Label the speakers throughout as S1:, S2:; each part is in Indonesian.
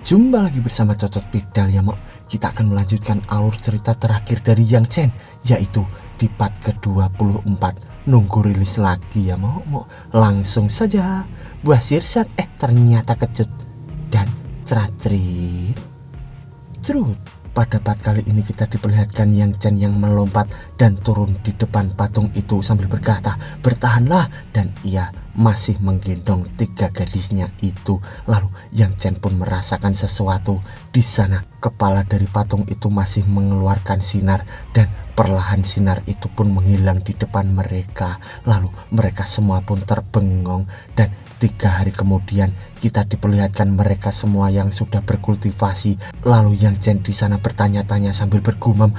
S1: Jumpa lagi bersama Cocot Bidal ya Mok. Kita akan melanjutkan alur cerita terakhir dari Yang Chen, yaitu di part ke-24. Nunggu rilis lagi ya Mok. Langsung saja. Buah sirsat ternyata kecut. Dan cerat-cerit cerut. Pada part kali ini kita diperlihatkan Yang Chen yang melompat dan turun di depan patung itu sambil berkata, "Bertahanlah," dan ia masih menggendong 3 gadisnya itu. Lalu Yang Chen pun merasakan sesuatu di sana. Kepala dari patung itu masih mengeluarkan sinar dan perlahan sinar itu pun menghilang di depan mereka. Lalu mereka semua pun terbengong dan 3 hari kemudian kita diperlihatkan mereka semua yang sudah berkultivasi. Lalu Yang Chen di sana bertanya-tanya sambil bergumam,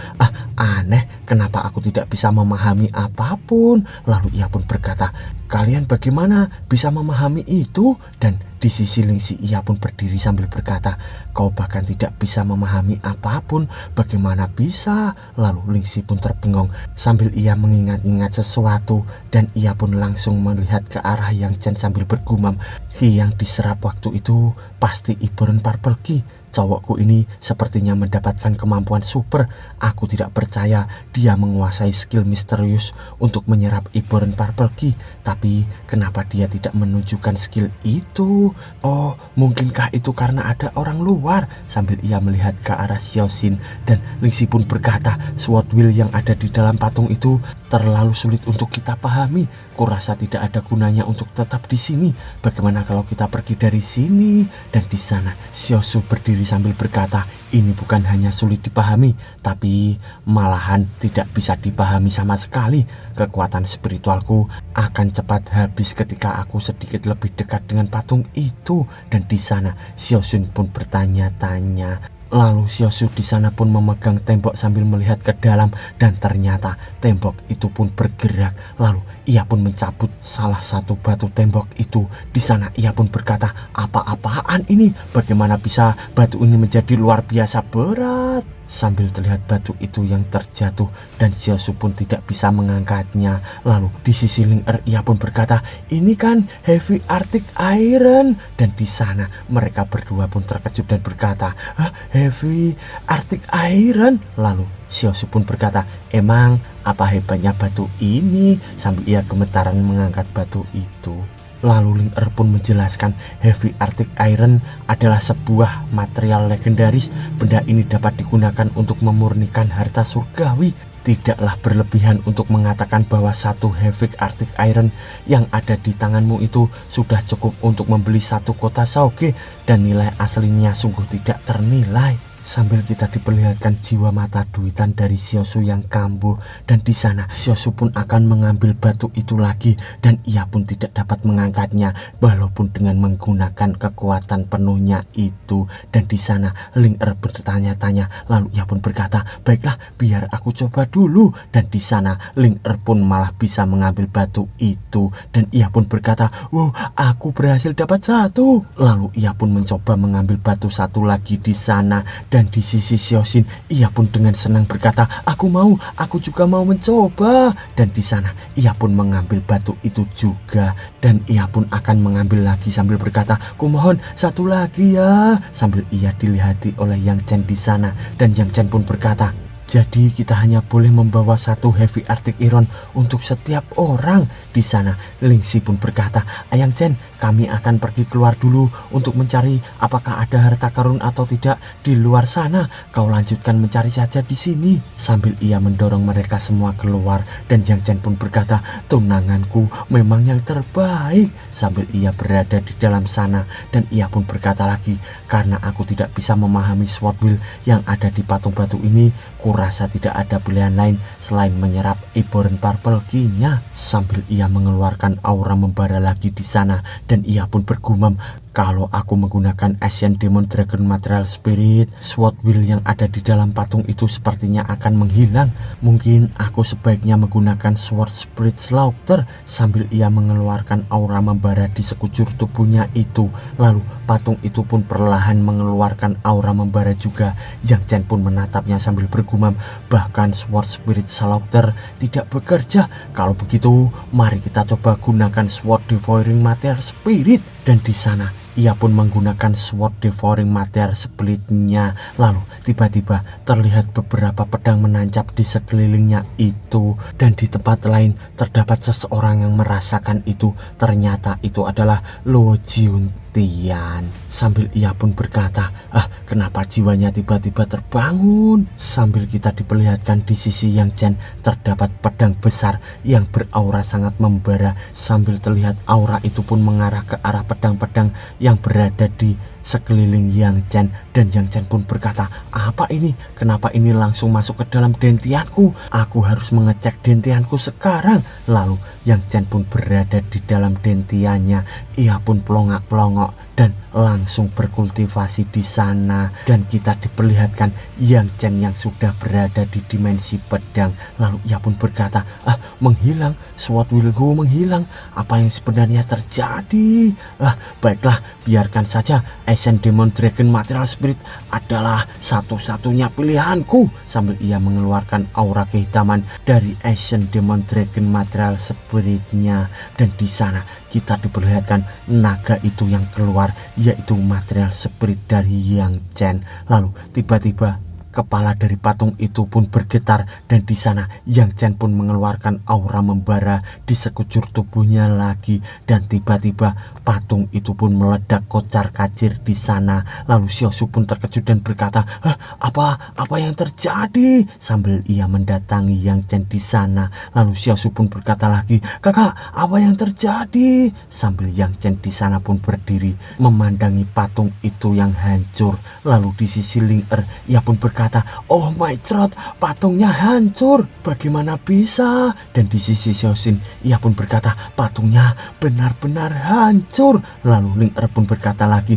S1: aneh, kenapa aku tidak bisa memahami apapun?" Lalu ia pun berkata, "Kalian bagaimana bisa memahami itu?" Dan di sisi Lingxi ia pun berdiri sambil berkata, "Kau bahkan tidak bisa memahami apapun, bagaimana bisa?" Lalu Lingxi pun terbengong sambil ia mengingat-ingat sesuatu, dan ia pun langsung melihat ke arah Yang Chen sambil bergumam, "Ki yang diserap waktu itu pasti Iburen Purple Ki. Cowokku ini sepertinya mendapatkan kemampuan super. Aku tidak percaya dia menguasai skill misterius untuk menyerap Iburen Purple Ki. Tapi kenapa dia tidak menunjukkan skill itu? Oh, mungkinkah itu karena ada orang luar?" Sambil ia melihat ke arah Xiaoxin, dan Lingxi pun berkata, "Sword Will yang ada di dalam patung itu terlalu sulit untuk kita pahami. Kurasa tidak ada gunanya untuk tetap di sini. Bagaimana kalau kita pergi dari sini?" Dan di sana Xiaosu berdiri sambil berkata, "Ini bukan hanya sulit dipahami, tapi malahan tidak bisa dipahami sama sekali. Kekuatan spiritualku akan cepat habis ketika aku sedikit lebih dekat dengan patung itu." Dan di sana Xiaoxun pun bertanya-tanya. Lalu Xiaosu di sana pun memegang tembok sambil melihat ke dalam, dan ternyata tembok itu pun bergerak. Lalu ia pun mencabut salah satu batu tembok itu. Di sana ia pun berkata, "Apa-apaan ini? Bagaimana bisa batu ini menjadi luar biasa berat?" Sambil terlihat batu itu yang terjatuh dan Xiaosu pun tidak bisa mengangkatnya. Lalu di sisi Ling ia pun berkata, "Ini kan Heavy Arctic Iron." Dan di sana mereka berdua pun terkejut dan berkata, "Heavy Arctic Iron?" Lalu Xiaosu pun berkata, "Emang apa hebatnya batu ini?" Sambil ia gemetaran mengangkat batu itu. Lalu Ling pun menjelaskan, Heavy Arctic Iron adalah sebuah material legendaris. Benda ini dapat digunakan untuk memurnikan harta surgawi. Tidaklah berlebihan untuk mengatakan bahwa satu Heavy Arctic Iron yang ada di tanganmu itu sudah cukup untuk membeli satu kota Sauge, dan nilai aslinya sungguh tidak ternilai. Sambil kita diperlihatkan jiwa mata duitan dari Xiaosu yang kambuh, dan di sana Xiaosu pun akan mengambil batu itu lagi, dan ia pun tidak dapat mengangkatnya walaupun dengan menggunakan kekuatan penuhnya itu. Dan di sana Ling bertanya-tanya, lalu ia pun berkata, "Baiklah, biar aku coba dulu." Dan di sana Ling pun malah bisa mengambil batu itu, dan ia pun berkata, "Wow, aku berhasil dapat satu." Lalu ia pun mencoba mengambil batu satu lagi di sana. Dan di sisi Xiaoxin ia pun dengan senang berkata, aku juga mau mencoba." Dan di sana ia pun mengambil batu itu juga, dan ia pun akan mengambil lagi sambil berkata, "Kumohon satu lagi ya." Sambil ia dilihati oleh Yang Chen di sana, dan Yang Chen pun berkata, "Jadi kita hanya boleh membawa satu Heavy Arctic Iron untuk setiap orang." Di sana Lingxi pun berkata, "Yang Chen, kami akan pergi keluar dulu untuk mencari apakah ada harta karun atau tidak di luar sana. Kau lanjutkan mencari saja di sini." Sambil ia mendorong mereka semua keluar, dan Yang Chen pun berkata, "Tunanganku memang yang terbaik." Sambil ia berada di dalam sana, dan ia pun berkata lagi, "Karena aku tidak bisa memahami Sword Will yang ada di patung batu ini, kurasa tidak ada pilihan lain selain menyerap Iburen Purple Ki-nya." Sambil ia mengeluarkan aura membara lagi di sana, dan ia pun bergumam, "Kalau aku menggunakan Asian Demon Dragon Material Spirit, Sword Will yang ada di dalam patung itu sepertinya akan menghilang. Mungkin aku sebaiknya menggunakan Sword Spirit Slaughter." Sambil ia mengeluarkan aura membara di sekujur tubuhnya itu. Lalu patung itu pun perlahan mengeluarkan aura membara juga. Yang Chen pun menatapnya sambil bergumam, "Bahkan Sword Spirit Slaughter tidak bekerja. Kalau begitu, mari kita coba gunakan Sword Devouring Material Spirit." Dan di sana ia pun menggunakan sword devouring material spiritnya. Lalu tiba-tiba terlihat beberapa pedang menancap di sekelilingnya itu, dan di tempat lain terdapat seseorang yang merasakan itu. Ternyata itu adalah Luo Juntian. Sambil ia pun berkata, kenapa jiwanya tiba-tiba terbangun? Sambil kita diperlihatkan di sisi Yang Chen terdapat pedang besar yang beraura sangat membara. Sambil terlihat aura itu pun mengarah ke arah pedang-pedang yang berada di sekeliling Yang Chen. Dan Yang Chen pun berkata, apa ini? Kenapa ini langsung masuk ke dalam dentianku? Aku harus mengecek dentianku sekarang. Lalu Yang Chen pun berada di dalam dentiannya. Ia pun pelongak-pelongok dan langsung berkultivasi di sana. Dan kita diperlihatkan Yang Chen yang sudah berada di dimensi pedang. Lalu ia pun berkata, menghilang, sword willku menghilang. Apa yang sebenarnya terjadi? Baiklah, biarkan saja. Ancient Demon Dragon Material Spirit adalah satu-satunya pilihanku. Sambil ia mengeluarkan aura kehitaman dari Ancient Demon Dragon Material Spiritnya. Dan di sana kita diperlihatkan naga itu yang keluar, yaitu material spirit dari Yang Chen. Lalu tiba-tiba kepala dari patung itu pun bergetar, dan di sana Yang Chen pun mengeluarkan aura membara di sekujur tubuhnya lagi, dan tiba-tiba patung itu pun meledak kocar kacir di sana. Lalu Xiaosu pun terkejut dan berkata, apa yang terjadi? Sambil ia mendatangi Yang Chen di sana. Lalu Xiaosu pun berkata lagi, kakak, apa yang terjadi? Sambil Yang Chen di sana pun berdiri memandangi patung itu yang hancur. Lalu di sisi Ling ia pun berkata, oh my god, patungnya hancur, bagaimana bisa? Dan di sisi Xiaoxin ia pun berkata, patungnya benar-benar hancur. Lalu Ling pun berkata lagi,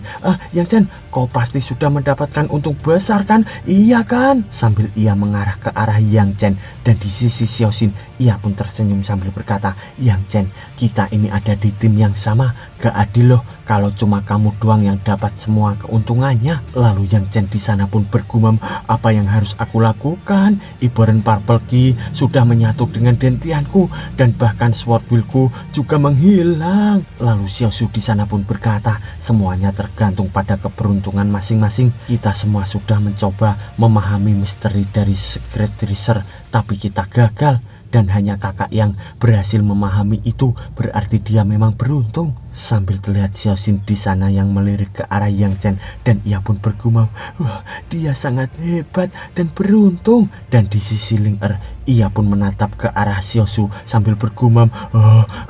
S1: Yang Chen, kau pasti sudah mendapatkan untung besar kan? Iya kan? Sambil ia mengarah ke arah Yang Chen. Dan di sisi Xiaoxin ia pun tersenyum sambil berkata, Yang Chen, kita ini ada di tim yang sama, gak adil loh kalau cuma kamu doang yang dapat semua keuntungannya. Lalu Yang Chen di sana pun bergumam, apa yang harus aku lakukan? Ibaran Purple Key sudah menyatu dengan dentianku, dan bahkan sword willku juga menghilang. Lalu Xiaosu di sana pun berkata, semuanya tergantung pada keberuntungan masing-masing. Kita semua sudah mencoba memahami misteri dari Secret Treasure, tapi kita gagal. Dan hanya kakak yang berhasil memahami itu, berarti dia memang beruntung. Sambil terlihat Xiaoxin di sana yang melirik ke arah Yang Chen, dan ia pun bergumam, wah, dia sangat hebat dan beruntung. Dan di sisi Ling ia pun menatap ke arah Xiaosu sambil bergumam,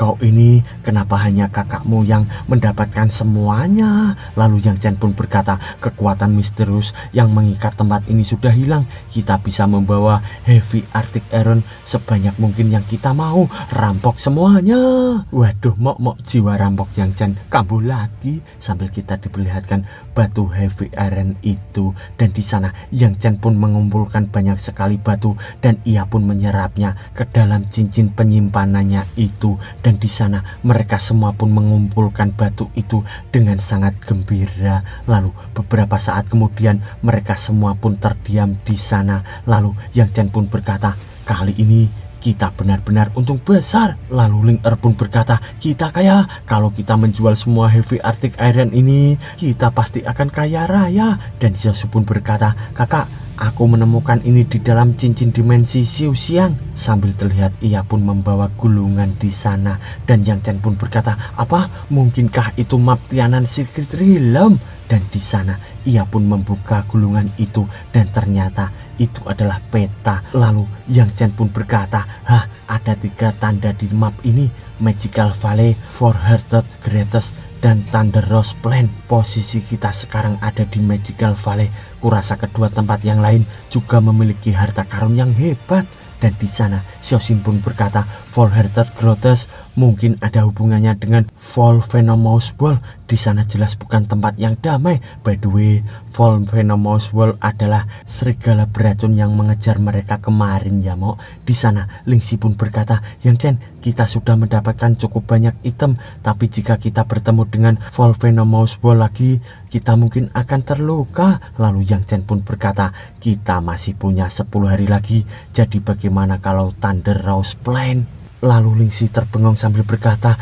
S1: kau ini kenapa hanya kakakmu yang mendapatkan semuanya? Lalu Yang Chen pun berkata, kekuatan misterius yang mengikat tempat ini sudah hilang. Kita bisa membawa Heavy Arctic Iron sebanyak mungkin yang kita mau, rampok semuanya. Waduh, mok jiwa rampok Yang Chen kambuh lagi. Sambil kita diperlihatkan batu Heavy Iron itu, dan di sana Yang Chen pun mengumpulkan banyak sekali batu, dan ia pun menyerapnya ke dalam cincin penyimpanannya itu. Dan di sana mereka semua pun mengumpulkan batu itu dengan sangat gembira. Lalu beberapa saat kemudian mereka semua pun terdiam di sana. Lalu Yang Chen pun berkata, kali ini kita benar-benar untung besar. Lalu Ling pun berkata, kita kaya. Kalau kita menjual semua Heavy Arctic Iron ini, kita pasti akan kaya raya. Dan Xiaosu pun berkata, kakak, aku menemukan ini di dalam cincin dimensi Xiu Xiang. Sambil terlihat ia pun membawa gulungan di sana. Dan Yang Chen pun berkata, apa? Mungkinkah itu map Tianan Secret Realm? Dan di sana ia pun membuka gulungan itu, dan ternyata itu adalah peta. Lalu Yang Chen pun berkata, ada 3 tanda di map ini, Magical Valley, Four Hearted Greatest, dan Thunder Rose Plain. Posisi kita sekarang ada di Magical Valley. Kurasa kedua tempat yang lain juga memiliki harta karun yang hebat. Dan di sana Xiaoxin pun berkata, Four Hearted Greatest mungkin ada hubungannya dengan Fall Venomous Ball. Di sana jelas bukan tempat yang damai. By the way, Fall Venomous Ball adalah serigala beracun yang mengejar mereka kemarin ya Mo. Di sana Lingxi pun berkata, Yang Chen, kita sudah mendapatkan cukup banyak item, tapi jika kita bertemu dengan Fall Venomous Ball lagi, kita mungkin akan terluka. Lalu Yang Chen pun berkata, kita masih punya 10 hari lagi, jadi bagaimana kalau Thunder Rose Plain? Lalu Lingxi terbengong sambil berkata,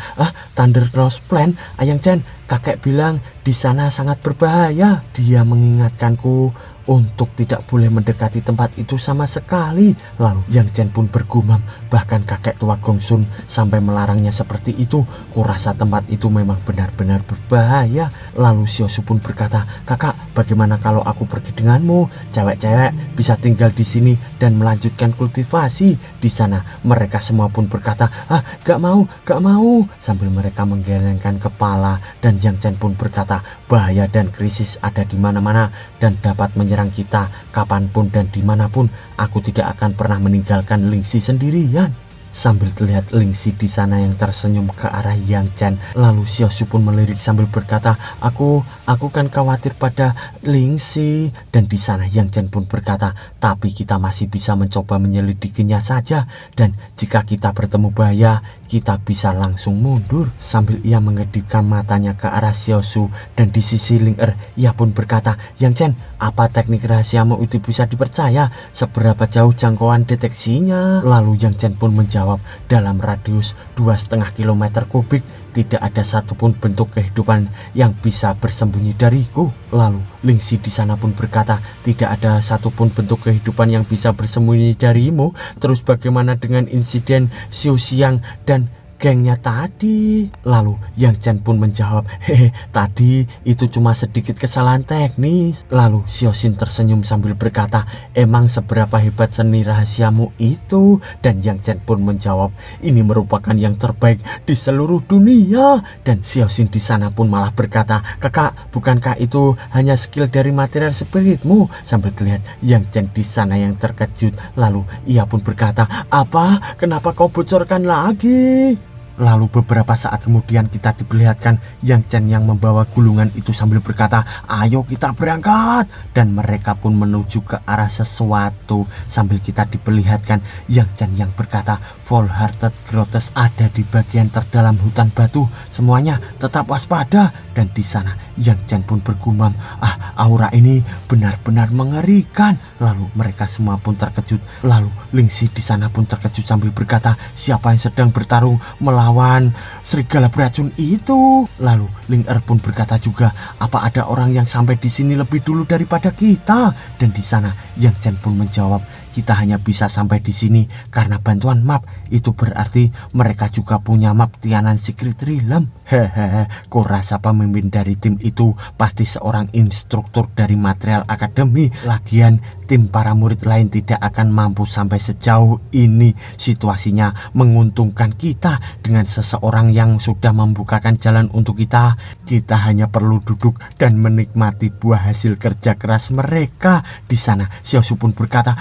S1: Thunder Rose Plain, Yang Chen, kakek bilang di sana sangat berbahaya. Dia mengingatkanku untuk tidak boleh mendekati tempat itu sama sekali. Lalu Yang Chen pun bergumam, bahkan kakek tua Gongsun sampai melarangnya seperti itu. Kurasa tempat itu memang benar-benar berbahaya. Lalu Xiaosu pun berkata, kakak, bagaimana kalau aku pergi denganmu? Cewek-cewek bisa tinggal di sini dan melanjutkan kultivasi di sana. Mereka semua pun berkata, gak mau, gak mau, sambil mereka menggelengkan kepala. Dan Yang Chen pun berkata, bahaya dan krisis ada di mana-mana dan dapat menyerang kita kapanpun dan dimanapun. Aku tidak akan pernah meninggalkan Lingxi sendirian. Sambil terlihat Lingxi di sana yang tersenyum ke arah Yang Chen. Lalu Xiaosu pun melirik sambil berkata, aku kan khawatir pada Lingxi. Dan di sana Yang Chen pun berkata, tapi kita masih bisa mencoba menyelidikinya saja. Dan jika kita bertemu bahaya, kita bisa langsung mundur. Sambil ia mengedipkan matanya ke arah Xiaosu. Dan di sisi Ling ia pun berkata, Yang Chen, apa teknik rahasiamu itu bisa dipercaya? Seberapa jauh jangkauan deteksinya? Lalu Yang Chen pun menjawab, dalam radius 2,5 km kubik tidak ada satupun bentuk kehidupan yang bisa bersembunyi dariku. Lalu Lingxi di sana pun berkata, tidak ada satupun bentuk kehidupan yang bisa bersembunyi darimu. Terus bagaimana dengan insiden Xiu Xiang dan gengnya tadi? Lalu Yang Chen pun menjawab, hehe, tadi itu cuma sedikit kesalahan teknis. Lalu Xiaoxin tersenyum sambil berkata, emang seberapa hebat seni rahasiamu itu? Dan Yang Chen pun menjawab, ini merupakan yang terbaik di seluruh dunia. Dan Xiaoxin di sana pun malah berkata, kakak, bukankah itu hanya skill dari material spiritmu? Sambil terlihat Yang Chen di sana yang terkejut. Lalu ia pun berkata, apa? Kenapa kau bocorkan lagi? Lalu beberapa saat kemudian kita diperlihatkan Yang Chen yang membawa gulungan itu sambil berkata, ayo kita berangkat. Dan mereka pun menuju ke arah sesuatu. Sambil kita diperlihatkan Yang Chen yang berkata, Full Hearted Grotesque ada di bagian terdalam hutan batu. Semuanya tetap waspada. Dan di sana Yang Chen pun bergumam, aura ini benar-benar mengerikan. Lalu mereka semua pun terkejut. Lalu Lingxi di sana pun terkejut sambil berkata, siapa yang sedang bertarung melawan serigala beracun itu? Lalu Ling pun berkata juga, apa ada orang yang sampai di sini lebih dulu daripada kita? Dan di sana Yang Chen pun menjawab, kita hanya bisa sampai di sini karena bantuan map. Itu berarti mereka juga punya map Tianan Secret Realm. Hehehe, kurasa pemimpin dari tim itu pasti seorang instruktur dari Material Academy. Lagian tim para murid lain tidak akan mampu sampai sejauh ini. Situasinya menguntungkan kita dengan seseorang yang sudah membukakan jalan untuk kita. Kita hanya perlu duduk dan menikmati buah hasil kerja keras mereka. Di sana Xiaosu pun berkata,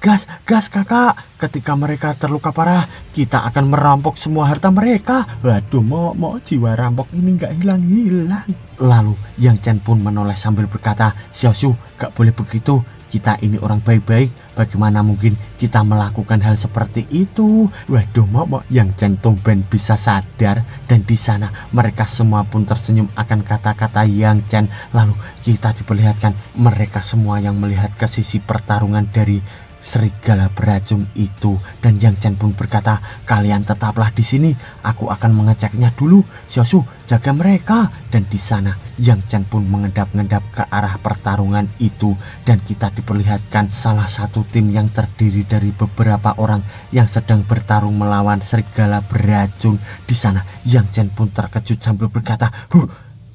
S1: gas kakak, ketika mereka terluka parah kita akan merampok semua harta mereka. Waduh, mau jiwa rampok ini nggak hilang-hilang. Lalu Yang Chen pun menoleh sambil berkata, Xiaosu, gak boleh begitu. Kita ini orang baik-baik, bagaimana mungkin kita melakukan hal seperti itu? Waduh, mau Yang Chen tumben bisa sadar. Dan di sana mereka semua pun tersenyum akan kata-kata Yang Chen. Lalu kita diperlihatkan mereka semua yang melihat ke sisi pertarungan dari serigala beracun itu. Dan Yang Chen pun berkata, kalian tetaplah di sini, aku akan mengeceknya dulu. Xiaosu, jaga mereka. Dan di sana Yang Chen pun mengendap-endap ke arah pertarungan itu. Dan kita diperlihatkan salah satu tim yang terdiri dari beberapa orang yang sedang bertarung melawan serigala beracun. Di sana Yang Chen pun terkejut sambil berkata,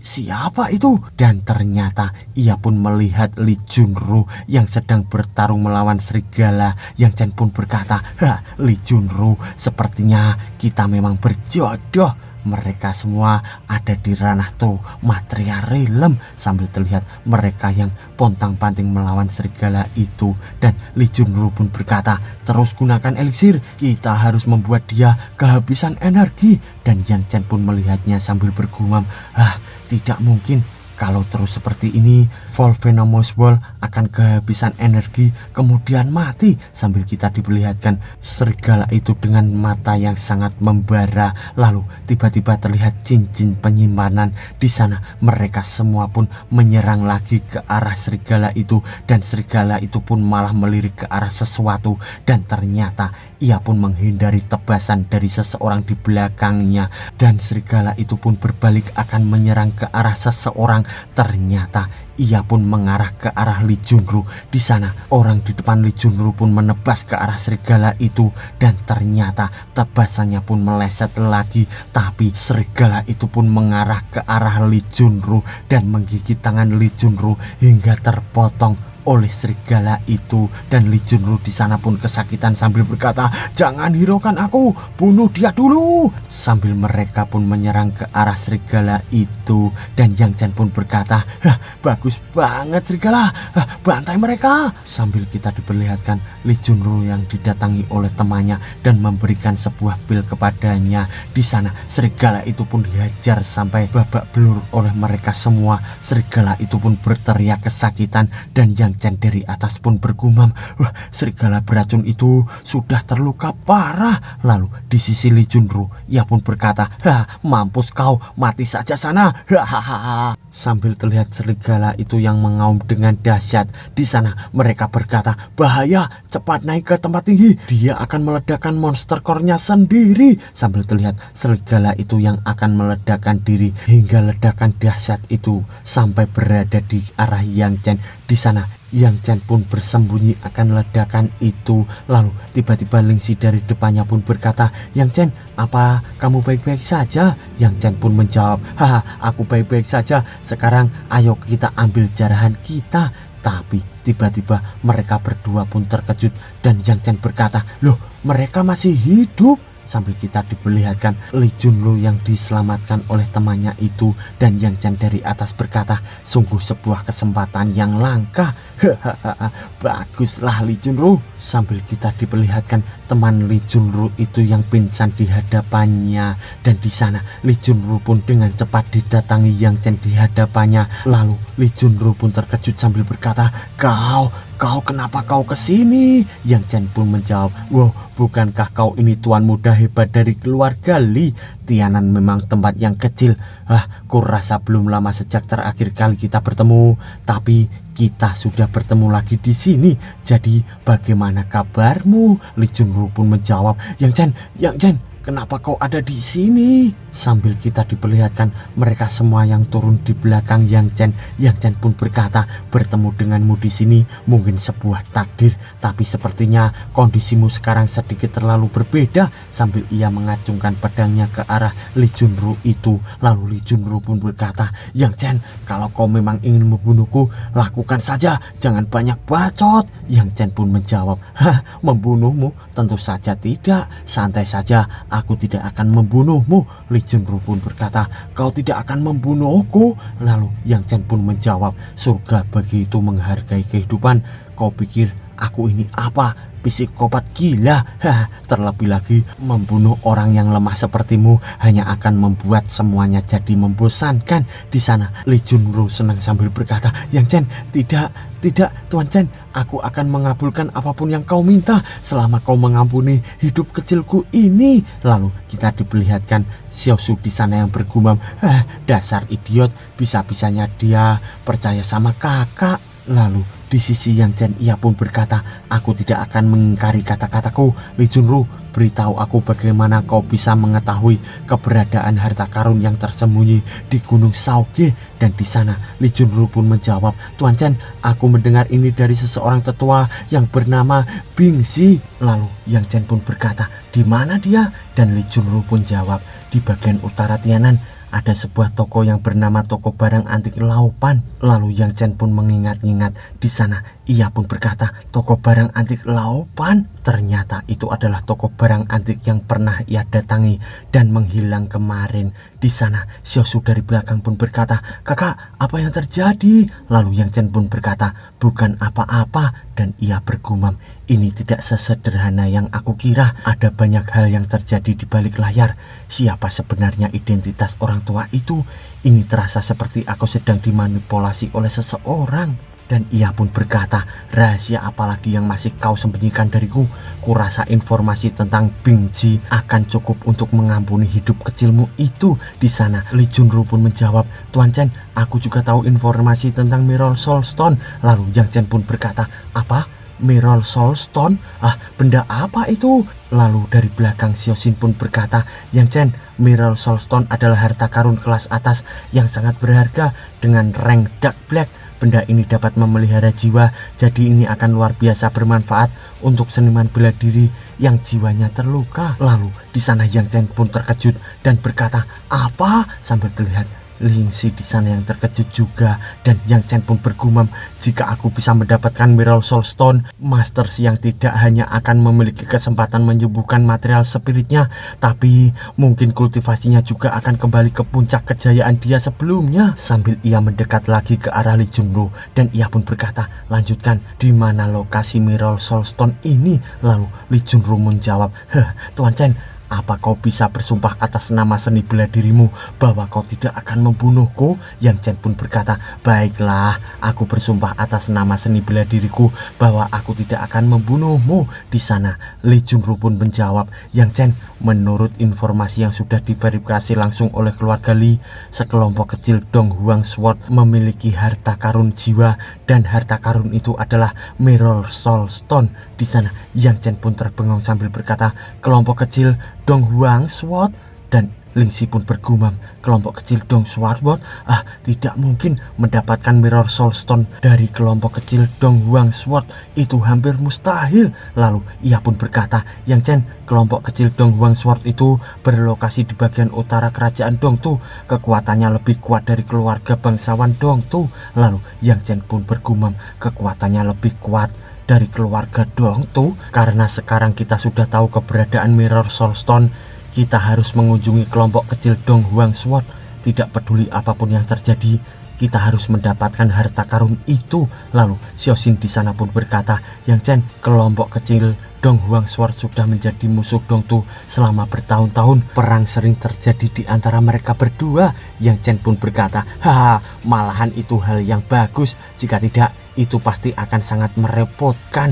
S1: siapa itu? Dan ternyata ia pun melihat Li Junru yang sedang bertarung melawan serigala. Yang Chen pun berkata, Li Junru, sepertinya kita memang berjodoh. Mereka semua ada di ranah tuh Material Realm. Sambil terlihat mereka yang pontang-panting melawan serigala itu. Dan Li Junru pun berkata, terus gunakan eliksir, kita harus membuat dia kehabisan energi. Dan Yang Chen pun melihatnya sambil bergumam, tidak mungkin, Kalau terus seperti ini, Volvenomous Ball akan kehabisan energi kemudian mati. Sambil kita diperlihatkan serigala itu dengan mata yang sangat membara. Lalu tiba-tiba terlihat cincin penyimpanan di sana. Mereka semua pun menyerang lagi ke arah serigala itu, dan serigala itu pun malah melirik ke arah sesuatu, dan ternyata ia pun menghindari tebasan dari seseorang di belakangnya, dan serigala itu pun berbalik akan menyerang ke arah seseorang. Ternyata ia pun mengarah ke arah Lee Junru. Di sana orang di depan Lee Junru pun menebas ke arah serigala itu, dan ternyata tebasannya pun meleset lagi, tapi serigala itu pun mengarah ke arah Lee Junru dan menggigit tangan Lee Junru hingga terpotong oleh serigala itu. Dan Lee Junru di sana pun kesakitan sambil berkata, "Jangan hiraukan aku, bunuh dia dulu." Sambil mereka pun menyerang ke arah serigala itu, dan Yang Chen pun berkata, "Bagus banget serigala, bantai mereka." Sambil kita diperlihatkan Lee Junru yang didatangi oleh temannya dan memberikan sebuah pil kepadanya. Di sana serigala itu pun dihajar sampai babak belur oleh mereka semua. Serigala itu pun berteriak kesakitan, dan Yang Chen dari atas pun bergumam, "Wah, serigala beracun itu sudah terluka parah." Lalu di sisi Lee Junru, ia pun berkata, "Mampus kau, mati saja sana." Hahaha. Sambil terlihat serigala itu yang mengaum dengan dahsyat. Di sana mereka berkata, "Bahaya, cepat naik ke tempat tinggi. Dia akan meledakkan monster core-nya sendiri." Sambil terlihat serigala itu yang akan meledakkan diri, hingga ledakan dahsyat itu sampai berada di arah Yang Chen. Di sana Yang Chen pun bersembunyi akan ledakan itu. Lalu tiba-tiba Lingxi dari depannya pun berkata, "Yang Chen, apa kamu baik-baik saja?" Yang Chen pun menjawab, "Aku baik-baik saja. Sekarang ayo kita ambil jarahan kita." Tapi tiba-tiba mereka berdua pun terkejut, dan Yang Chen berkata, "Loh, mereka masih hidup." Sambil kita diperlihatkan Lee Junru yang diselamatkan oleh temannya itu, dan Yang Chen dari atas berkata, "Sungguh sebuah kesempatan yang langka." Baguslah Lee Junru. Sambil kita diperlihatkan teman Lee Junru itu yang pingsan di hadapannya, dan di sana Lee Junru pun dengan cepat didatangi Yang Chen di hadapannya. Lalu Lee Junru pun terkejut sambil berkata, Kau kenapa kau kesini?" Yang Chen pun menjawab, "Wow, bukankah kau ini tuan muda hebat dari keluarga Lee? Tianan memang tempat yang kecil. Kurasa belum lama sejak terakhir kali kita bertemu, tapi kita sudah bertemu lagi di sini. Jadi bagaimana kabarmu?" Lee Junru pun menjawab, Yang Chen, kenapa kau ada di sini?" Sambil kita diperlihatkan mereka semua yang turun di belakang Yang Chen. Yang Chen pun berkata, "Bertemu denganmu di sini mungkin sebuah takdir, tapi sepertinya kondisimu sekarang sedikit terlalu berbeda." Sambil ia mengacungkan pedangnya ke arah Lee Junru itu. Lalu Lee Junru pun berkata, "Yang Chen, kalau kau memang ingin membunuhku, lakukan saja, jangan banyak bacot." Yang Chen pun menjawab, "Membunuhmu? Tentu saja tidak, santai saja, aku tidak akan membunuhmu." Lee Junru pun berkata, "Kau tidak akan membunuhku?" Lalu Yang Chen pun menjawab, "Surga begitu menghargai kehidupan. Kau pikir aku ini apa? Psikopat gila. Terlebih lagi membunuh orang yang lemah sepertimu hanya akan membuat semuanya jadi membosankan." Di sana Lee Junru senang sambil berkata, "Yang Chen, tidak Tuan Chen, aku akan mengabulkan apapun yang kau minta selama kau mengampuni hidup kecilku ini." Lalu kita diperlihatkan Xiaosu di sana yang bergumam, "Dasar idiot, bisa-bisanya dia percaya sama kakak." Lalu di sisi Yang Chen ia pun berkata, "Aku tidak akan mengingkari kata-kataku. Lee Junru, beritahu aku bagaimana kau bisa mengetahui keberadaan harta karun yang tersembunyi di Gunung Shaoge." Dan di sana Lee Junru pun menjawab, "Tuan Chen, aku mendengar ini dari seseorang tetua yang bernama Bingxi." Lalu Yang Chen pun berkata, "Di mana dia?" Dan Lee Junru pun jawab, "Di bagian utara Tianan ada sebuah toko yang bernama toko barang antik Laupan." Lalu Yang Chen pun mengingat-ingat. Di sana ia pun berkata, "Toko barang antik Laupan?" Ternyata itu adalah toko barang antik yang pernah ia datangi dan menghilang kemarin. Di sana Xiaosu dari belakang pun berkata, "Kakak, apa yang terjadi?" Lalu Yang Chen pun berkata, "Bukan apa-apa." dan ia bergumam, ini tidak sesederhana yang aku kira. Ada banyak hal yang terjadi di balik layar. Siapa sebenarnya identitas orang tua itu? Ini terasa seperti aku sedang dimanipulasi oleh seseorang. Dan ia pun berkata, rahasia apalagi yang masih kau sembunyikan dariku? Kurasa informasi tentang Bing Ji akan cukup untuk mengampuni hidup kecilmu itu di sana. Lee Junru pun menjawab, Tuan Chen, aku juga tahu informasi tentang Mirror Soul Stone. Lalu Yang Chen pun berkata, apa? Mirror Soul Stone? Benda apa itu? Lalu dari belakang Xiaoxin pun berkata, Yang Chen, Mirror Soul Stone adalah harta karun kelas atas yang sangat berharga dengan rank Dark Black. Benda ini dapat memelihara jiwa, jadi ini akan luar biasa bermanfaat untuk seniman bela diri yang jiwanya terluka. Lalu di sana Yang Chen pun terkejut dan berkata, apa? Sambil terlihat Lingxi di sana yang terkejut juga, dan Yang Chen pun bergumam, jika aku bisa mendapatkan Mirror Soul Stone, Master Siang tidak hanya akan memiliki kesempatan menyembuhkan material spiritnya, tapi mungkin kultivasinya juga akan kembali ke puncak kejayaan dia sebelumnya. Sambil ia mendekat lagi ke arah Lee Junru, dan ia pun berkata, lanjutkan, di mana lokasi Mirror Soul Stone ini? Lalu Lee Junru menjawab, Tuan Chen, apa kau bisa bersumpah atas nama seni bela dirimu bahwa kau tidak akan membunuhku? Yang Chen pun berkata, baiklah, aku bersumpah atas nama seni bela diriku bahwa aku tidak akan membunuhmu. Di sana Lee Junru pun menjawab, Yang Chen, menurut informasi yang sudah diverifikasi langsung oleh keluarga Lee, sekelompok kecil Dong Huang Sword memiliki harta karun jiwa, dan harta karun itu adalah Mirror Soul Stone. Di sana Yang Chen pun terbengong sambil berkata, kelompok kecil Dong Huang Sword? Dan Lingxi pun bergumam, kelompok kecil Dong Sword? Tidak mungkin mendapatkan Mirror Soul Stone dari kelompok kecil Dong Huang Sword, itu hampir mustahil. Lalu ia pun berkata, Yang Chen, kelompok kecil Dong Huang Sword itu berlokasi di bagian utara kerajaan Dongtu. Kekuatannya lebih kuat dari keluarga bangsawan Dongtu. Lalu Yang Chen pun bergumam, kekuatannya lebih kuat dari keluarga Dongtu. Karena sekarang kita sudah tahu keberadaan Mirror Soul Stone, kita harus mengunjungi kelompok kecil Dong Huang Sword. Tidak peduli apapun yang terjadi, kita harus mendapatkan harta karun itu. Lalu Xiaoxin di sana pun berkata, Yang Chen, kelompok kecil Dong Huang Sword sudah menjadi musuh Dongtu selama bertahun-tahun. Perang sering terjadi di antara mereka berdua. Yang Chen pun berkata, malahan itu hal yang bagus. Jika tidak, itu pasti akan sangat merepotkan.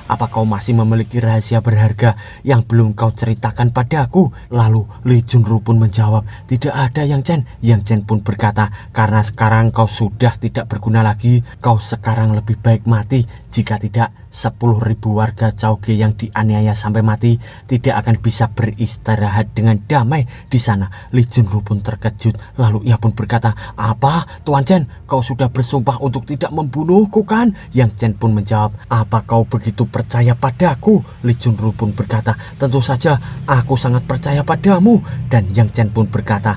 S1: Apa kau masih memiliki rahasia berharga yang belum kau ceritakan padaku? Lalu Lee Junru pun menjawab, tidak ada Yang Chen. Yang Chen pun berkata, karena sekarang kau sudah tidak berguna lagi, kau sekarang lebih baik mati. Jika tidak, 10.000 warga Chaoge yang dianiaya sampai mati tidak akan bisa beristirahat dengan damai. Di sana Lee Junru pun terkejut. Lalu ia pun berkata, apa? Tuan Chen, kau sudah bersumpah untuk tidak membunuhku kan? Yang Chen pun menjawab, apa kau begitu percaya padaku? Lee Junru pun berkata, tentu saja, aku sangat percaya padamu. Dan Yang Chen pun berkata,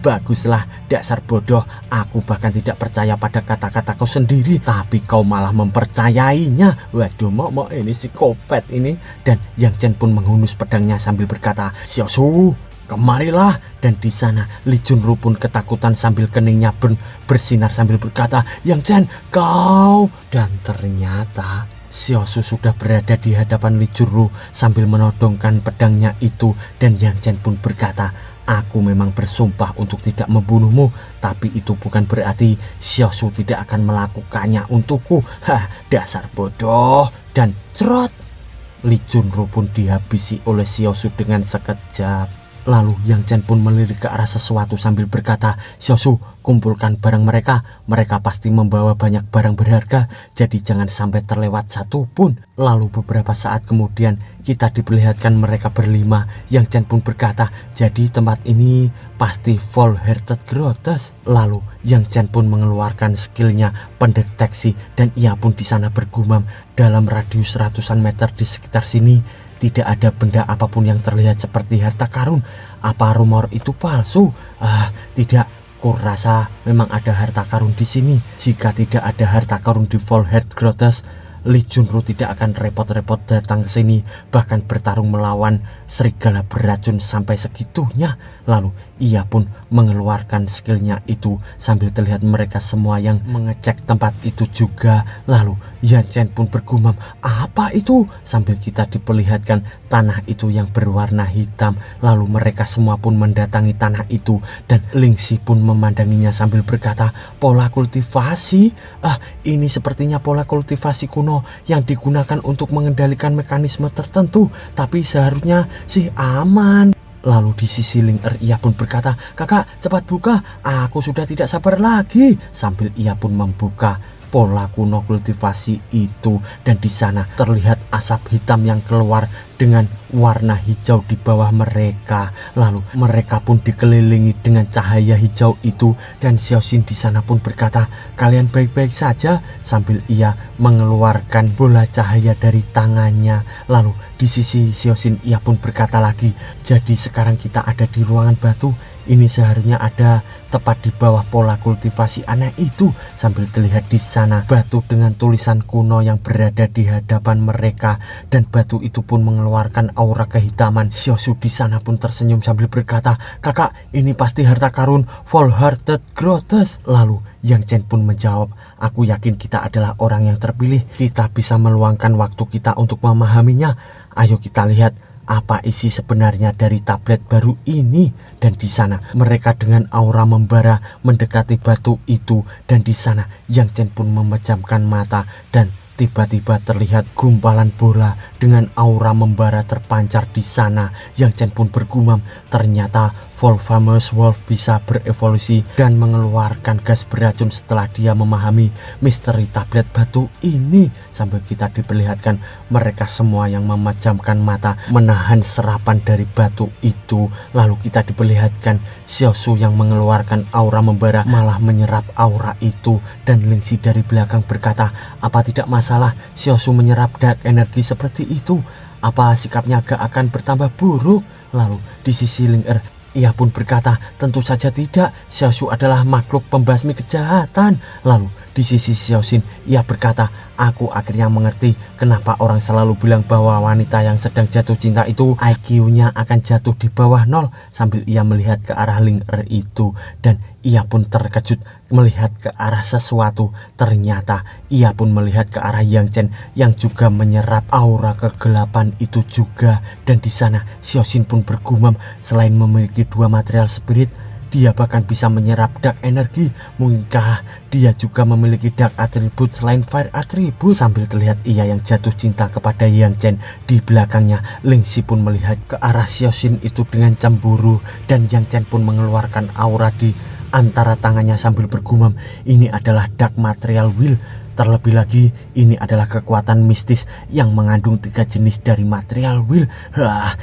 S1: baguslah, dasar bodoh, aku bahkan tidak percaya pada kata-kataku sendiri, tapi kau malah mempercayainya. Waduh, mau ini psikopat ini. Dan Yang Chen pun menghunus pedangnya sambil berkata, Xiaosu, kemarilah. Dan di sana Lee Junru pun ketakutan sambil keningnya bersinar sambil berkata, Yang Chen, kau. Dan ternyata Xiaosu sudah berada di hadapan Lee Junru sambil menodongkan pedangnya itu. Dan Yang Chen pun berkata, aku memang bersumpah untuk tidak membunuhmu, tapi itu bukan berarti Xiaosu tidak akan melakukannya untukku. Dasar bodoh. Dan cerot, Lee Junru pun dihabisi oleh Xiaosu dengan sekejap. Lalu Yang Chen pun melirik ke arah sesuatu sambil berkata, Xiaosu, kumpulkan barang mereka. Mereka pasti membawa banyak barang berharga, jadi jangan sampai terlewat satu pun. Lalu beberapa saat kemudian kita diperlihatkan mereka berlima. Yang Chen pun berkata, jadi tempat ini pasti Full Hearted Grotesque. Lalu Yang Chen pun mengeluarkan skillnya pendeteksi, dan ia pun di sana bergumam, dalam radius ratusan meter di sekitar sini tidak ada benda apapun yang terlihat seperti harta karun. Apa rumor itu palsu? Tidak. Kurasa memang ada harta karun di sini. Jika tidak ada harta karun di Full Hearted Grotesque, Li Junro tidak akan repot-repot datang ke sini, bahkan bertarung melawan serigala beracun sampai segitunya. Lalu ia pun mengeluarkan skillnya itu sambil terlihat mereka semua yang mengecek tempat itu juga. Lalu Yang Chen pun bergumam, apa itu? Sambil kita diperlihatkan tanah itu yang berwarna hitam. Lalu mereka semua pun mendatangi tanah itu dan Ling Xi pun memandanginya sambil berkata, pola kultivasi? Ini sepertinya pola kultivasi kuno yang digunakan untuk mengendalikan mekanisme tertentu, tapi seharusnya sih aman. Lalu di sisi Ling Er ia pun berkata, kakak cepat buka, aku sudah tidak sabar lagi. Sambil ia pun membuka pola kuno kultivasi itu dan di sana terlihat asap hitam yang keluar dengan warna hijau di bawah mereka. Lalu mereka pun dikelilingi dengan cahaya hijau itu dan Xiaoxin di sana pun berkata, kalian baik-baik saja, sambil ia mengeluarkan bola cahaya dari tangannya. Lalu di sisi Xiaoxin ia pun berkata lagi, jadi sekarang kita ada di ruangan batu. Ini seharusnya ada tepat di bawah pola kultivasi aneh itu. Sambil terlihat di sana batu dengan tulisan kuno yang berada di hadapan mereka dan batu itu pun mengeluarkan aura kehitaman. Xiaosu di sana pun tersenyum sambil berkata, kakak, ini pasti harta karun Full Hearted Growth. Lalu Yang Chen pun menjawab, aku yakin kita adalah orang yang terpilih. Kita bisa meluangkan waktu kita untuk memahaminya. Ayo kita lihat apa isi sebenarnya dari tablet baru ini. Dan di sana mereka dengan aura membara mendekati batu itu dan di sana Yang Chen pun memejamkan mata dan tiba-tiba terlihat gumpalan bola dengan aura membara terpancar di sana. Yang Chen pun bergumam, ternyata Volphamous Wolf bisa berevolusi dan mengeluarkan gas beracun setelah dia memahami misteri tablet batu ini. Sambil kita diperlihatkan mereka semua yang memejamkan mata menahan serapan dari batu itu. Lalu kita diperlihatkan Xiaosu yang mengeluarkan aura membara malah menyerap aura itu dan Ling Xi dari belakang berkata, apa tidak masalah Xiaosu menyerap dark energi seperti itu? Apa sikapnya gak akan bertambah buruk? Lalu di sisi Ling Er ia pun berkata, tentu saja tidak, Xiaosu adalah makhluk pembasmi kejahatan. Lalu di sisi Xiaoxin ia berkata, aku akhirnya mengerti kenapa orang selalu bilang bahwa wanita yang sedang jatuh cinta itu IQ-nya akan jatuh di bawah 0. Sambil ia melihat ke arah Ling Er itu dan ia pun terkejut melihat ke arah sesuatu. Ternyata ia pun melihat ke arah Yang Chen yang juga menyerap aura kegelapan itu juga. Dan di sana Xiaoxin pun bergumam, selain memiliki dua material spirit, dia bahkan bisa menyerap dark energi. Mungkinkah dia juga memiliki dark atribut selain fire atribut? Sambil terlihat ia yang jatuh cinta kepada Yang Chen. Di belakangnya Ling Xi pun melihat ke arah Xiaoxin itu dengan cemburu dan Yang Chen pun mengeluarkan aura di antara tangannya sambil bergumam, ini adalah dark material will. Terlebih lagi ini adalah kekuatan mistis yang mengandung 3 jenis dari material will.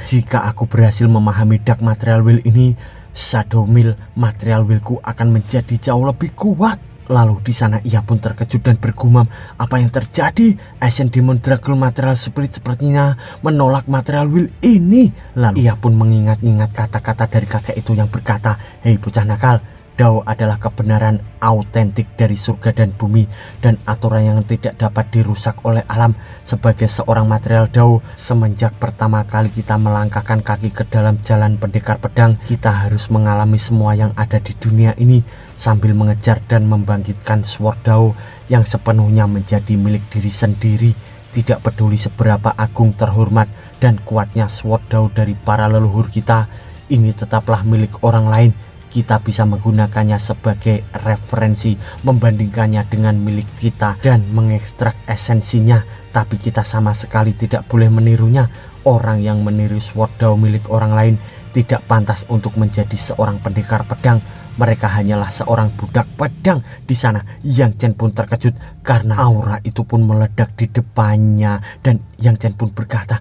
S1: Jika aku berhasil memahami dark material will ini, Shadow Mill material willku akan menjadi jauh lebih kuat. Lalu di sana ia pun terkejut dan bergumam, apa yang terjadi? Ancient Demon Dragon material spirit sepertinya menolak material will ini. Lalu ia pun mengingat-ingat kata-kata dari kakek itu yang berkata, hei bocah nakal, Dao adalah kebenaran autentik dari surga dan bumi dan aturan yang tidak dapat dirusak oleh alam. Sebagai seorang material Dao, semenjak pertama kali kita melangkahkan kaki ke dalam jalan pendekar pedang, kita harus mengalami semua yang ada di dunia ini sambil mengejar dan membangkitkan sword Dao yang sepenuhnya menjadi milik diri sendiri. Tidak peduli seberapa agung, terhormat dan kuatnya sword Dao dari para leluhur kita, ini tetaplah milik orang lain. Kita bisa menggunakannya sebagai referensi, membandingkannya dengan milik kita dan mengekstrak esensinya, tapi kita sama sekali tidak boleh menirunya. Orang yang meniru sword Dao milik orang lain tidak pantas untuk menjadi seorang pendekar pedang. Mereka hanyalah seorang budak pedang. Di sana Yang Chen pun terkejut karena aura itu pun meledak di depannya dan Yang Chen pun berkata,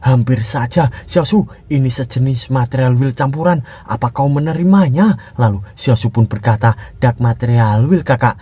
S1: hampir saja Xiaosu, ini sejenis material will campuran, apa kau menerimanya? Lalu Xiaosu pun berkata, dark material will kakak.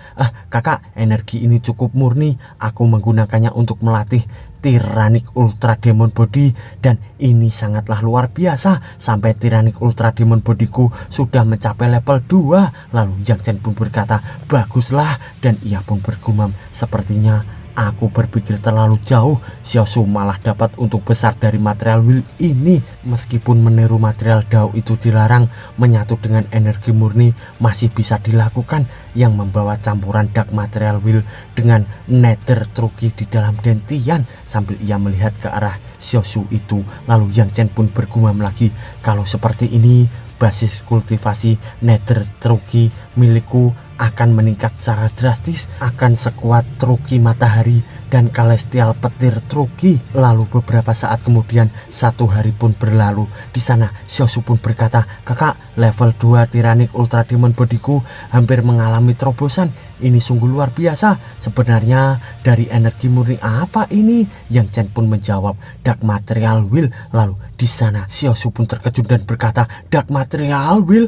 S1: Kakak, energi ini cukup murni, aku menggunakannya untuk melatih Tyrannic Ultra Demon Body dan ini sangatlah luar biasa. Sampai Tyrannic Ultra Demon Bodyku sudah mencapai level 2. Lalu Yang Chen pun berkata, baguslah, dan ia pun bergumam, sepertinya Aku berpikir terlalu jauh. Xiaosu malah dapat untung besar dari material will ini. Meskipun meniru material Dao itu dilarang, menyatu dengan energi murni masih bisa dilakukan, yang membawa campuran dark material will dengan nether truki di dalam Dentian. Sambil ia melihat ke arah Xiaosu itu, lalu Yang Chen pun bergumam lagi, kalau seperti ini basis kultivasi nether truki milikku akan meningkat secara drastis, akan sekuat truki matahari dan celestial petir truki. Lalu beberapa saat kemudian, 1 hari pun berlalu. Di sana Xiaosu pun berkata, kakak, level 2 Tyrannic Ultra Demon Bodyku hampir mengalami terobosan. Ini sungguh luar biasa. Sebenarnya dari energi murni apa ini? Yang Chen pun menjawab, dark material will. Lalu di sana Xiaosu pun terkejut dan berkata, dark material will?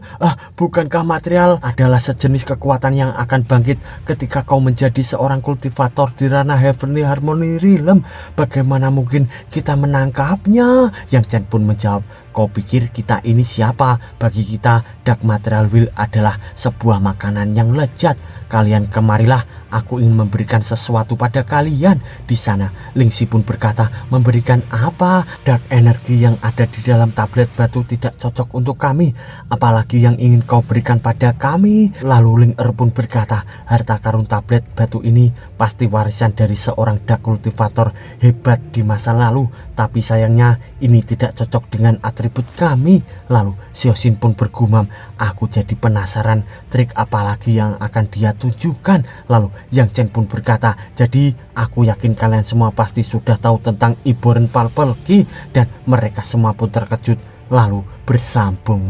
S1: Bukankah material adalah sejenis kekuatan yang akan bangkit ketika kau menjadi seorang kultivator di ranah Heavenly Harmony Realm? Bagaimana mungkin kita menangkapnya? Yang Chen pun menjawab, kau pikir kita ini siapa? Bagi kita, dark material will adalah sebuah makanan yang lezat. Kalian kemarilah, aku ingin memberikan sesuatu pada kalian. Di sana Lingxi pun berkata, memberikan apa? Dark energi yang ada di dalam tablet batu tidak cocok untuk kami, apalagi yang ingin kau berikan pada kami. Lalu Ling Er pun berkata, harta karun tablet batu ini pasti warisan dari seorang dark cultivator hebat di masa lalu, tapi sayangnya ini tidak cocok dengan atribut kami. Lalu Xiaoxin pun bergumam, aku jadi penasaran trik apalagi yang akan dia tunjukkan. Lalu Yang Chen pun berkata, jadi aku yakin kalian semua pasti sudah tahu tentang Iboren Purple Key. Dan mereka semua pun terkejut lalu bersambung.